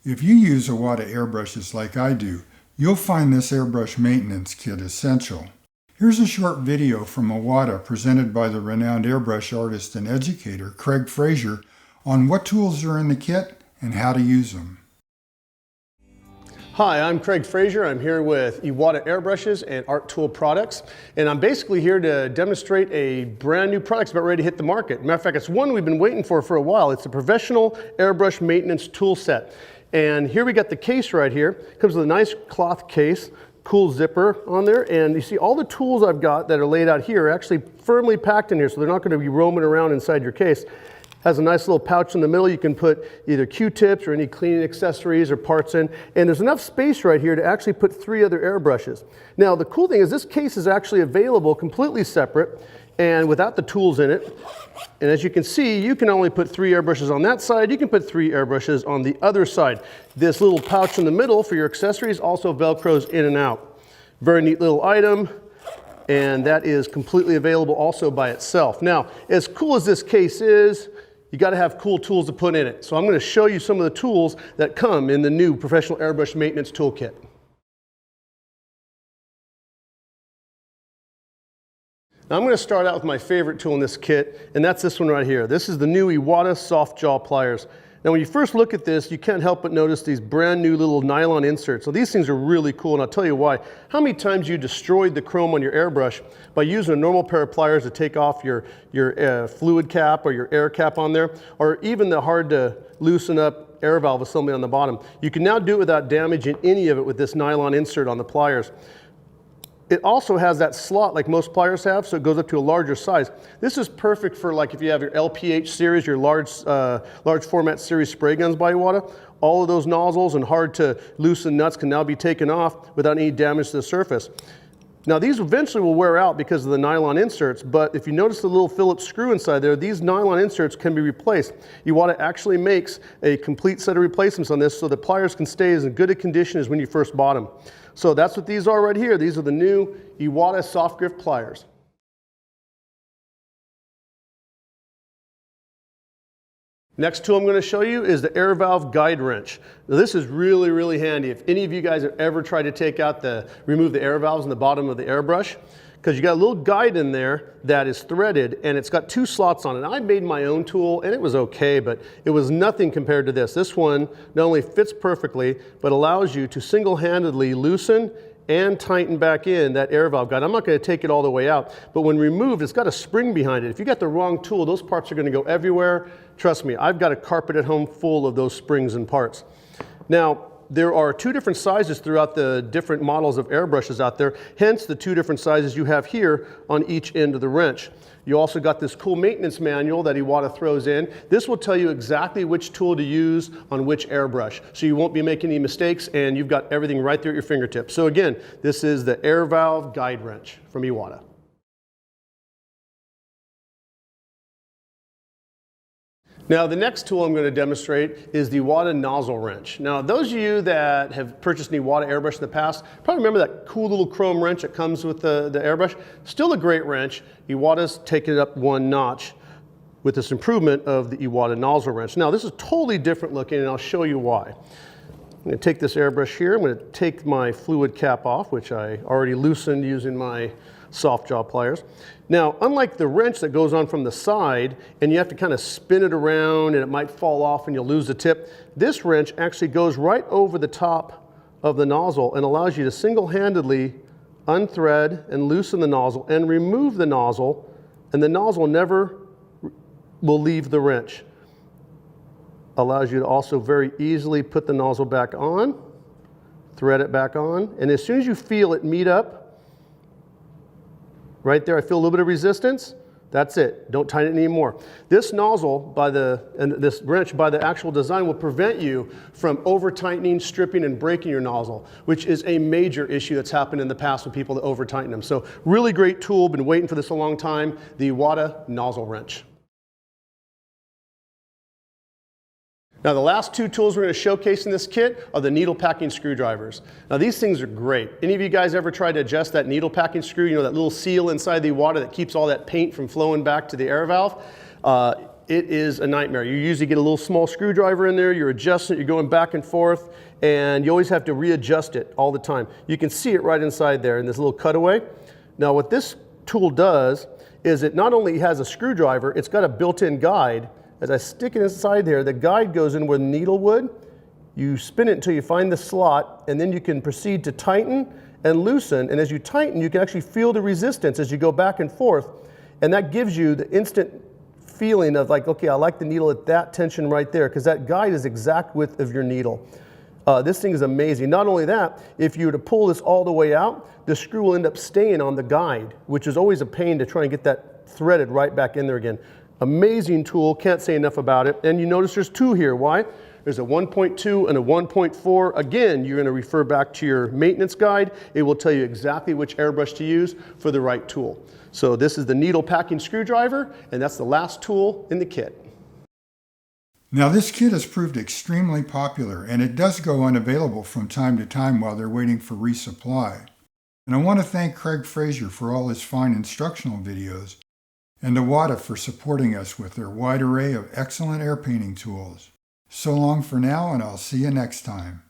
If you use Iwata airbrushes like I do, you'll find this airbrush maintenance kit essential. Here's a short video from Iwata presented by the renowned airbrush artist and educator Craig Frazier on what tools are in the kit and how to use them. Hi, I'm Craig Frazier. I'm here with Iwata airbrushes and art tool products, and I'm basically here to demonstrate a brand new product about ready to hit the market. Matter of fact, it's one we've been waiting for a while. It's a professional airbrush maintenance tool set. And here we got the case right here. It comes with a nice cloth case, cool zipper on there, and you see all the tools I've got that are laid out here are actually firmly packed in here, so they're not going to be roaming around inside your case. Has a nice little pouch in the middle. You can put either Q-tips or any cleaning accessories or parts in. And there's enough space right here to actually put 3 other airbrushes. Now, the cool thing is this case is actually available completely separate and without the tools in it. And as you can see, you can only put 3 airbrushes on that side. You can put 3 airbrushes on the other side. This little pouch in the middle for your accessories also Velcros in and out. Very neat little item. And that is completely available also by itself. Now, as cool as this case is, you got to have cool tools to put in it. So I'm going to show you some of the tools that come in the new professional airbrush maintenance toolkit. Now I'm going to start out with my favorite tool in this kit, and that's this one right here. This is the new Iwata soft jaw pliers. Now when you first look at this, you can't help but notice these brand new little nylon inserts. So these things are really cool, and I'll tell you why. How many times you destroyed the chrome on your airbrush by using a normal pair of pliers to take off your fluid cap or your air cap on there, or even the hard to loosen up air valve assembly on the bottom. You can now do it without damaging any of it with this nylon insert on the pliers. It also has that slot like most pliers have, so it goes up to a larger size. This is perfect for like if you have your LPH series, your large format series spray guns by Iwata. All of those nozzles and hard to loosen nuts can now be taken off without any damage to the surface. Now these eventually will wear out because of the nylon inserts, but if you notice the little Phillips screw inside there, these nylon inserts can be replaced. Iwata actually makes a complete set of replacements on this so the pliers can stay as good a condition as when you first bought them. So that's what these are right here. These are the new Iwata soft grip pliers. Next tool I'm going to show you is the air valve guide wrench. Now this is really, really handy. If any of you guys have ever tried to remove the air valves in the bottom of the airbrush, because you got a little guide in there that is threaded and it's got 2 slots on it. I made my own tool and it was okay, but it was nothing compared to this. This one not only fits perfectly, but allows you to single-handedly loosen and tighten back in that air valve guide. I'm not going to take it all the way out, but when removed, it's got a spring behind it. If you got the wrong tool, those parts are going to go everywhere. Trust me, I've got a carpet at home full of those springs and parts. Now, there are 2 different sizes throughout the different models of airbrushes out there, hence the 2 different sizes you have here on each end of the wrench. You also got this cool maintenance manual that Iwata throws in. This will tell you exactly which tool to use on which airbrush, so you won't be making any mistakes and you've got everything right there at your fingertips. So again, this is the air valve guide wrench from Iwata. Now the next tool I'm going to demonstrate is the Iwata nozzle wrench. Now those of you that have purchased an Iwata airbrush in the past probably remember that cool little chrome wrench that comes with the airbrush. Still a great wrench. Iwata's taken it up 1 notch with this improvement of the Iwata nozzle wrench. Now this is totally different looking and I'll show you why. I'm going to take this airbrush here. I'm going to take my fluid cap off, which I already loosened using my soft jaw pliers. Now, unlike the wrench that goes on from the side and you have to kind of spin it around and it might fall off and you'll lose the tip, this wrench actually goes right over the top of the nozzle and allows you to single-handedly unthread and loosen the nozzle and remove the nozzle, and the nozzle never will leave the wrench. Allows you to also very easily put the nozzle back on, thread it back on, and as soon as you feel it meet up, right there, I feel a little bit of resistance. That's it. Don't tighten it anymore. This nozzle and this wrench by the actual design will prevent you from over-tightening, stripping, and breaking your nozzle, which is a major issue that's happened in the past with people that over-tighten them. So really great tool. Been waiting for this a long time. The Iwata nozzle wrench. Now the last 2 tools we're going to showcase in this kit are the needle packing screwdrivers. Now these things are great. Any of you guys ever tried to adjust that needle packing screw, you know, that little seal inside the Iwata that keeps all that paint from flowing back to the air valve? it is a nightmare. You usually get a little small screwdriver in there, you're adjusting it, you're going back and forth, and you always have to readjust it all the time. You can see it right inside there in this little cutaway. Now what this tool does is it not only has a screwdriver, it's got a built-in guide. As I stick it inside there, the guide goes in where the needle would. You spin it until you find the slot, and then you can proceed to tighten and loosen. And as you tighten, you can actually feel the resistance as you go back and forth. And that gives you the instant feeling of like, okay, I like the needle at that tension right there, because that guide is exact width of your needle. This thing is amazing. Not only that, if you were to pull this all the way out, the screw will end up staying on the guide, which is always a pain to try and get that threaded right back in there again. Amazing tool, can't say enough about it. And you notice there's two here. Why? There's a 1.2 and a 1.4. Again, you're going to refer back to your maintenance guide. It will tell you exactly which airbrush to use for the right tool. So this is the needle packing screwdriver, and that's the last tool in the kit. Now this kit has proved extremely popular, and it does go unavailable from time to time while they're waiting for resupply. And I want to thank Craig Frazier for all his fine instructional videos, and Iwata for supporting us with their wide array of excellent air painting tools. So long for now, and I'll see you next time.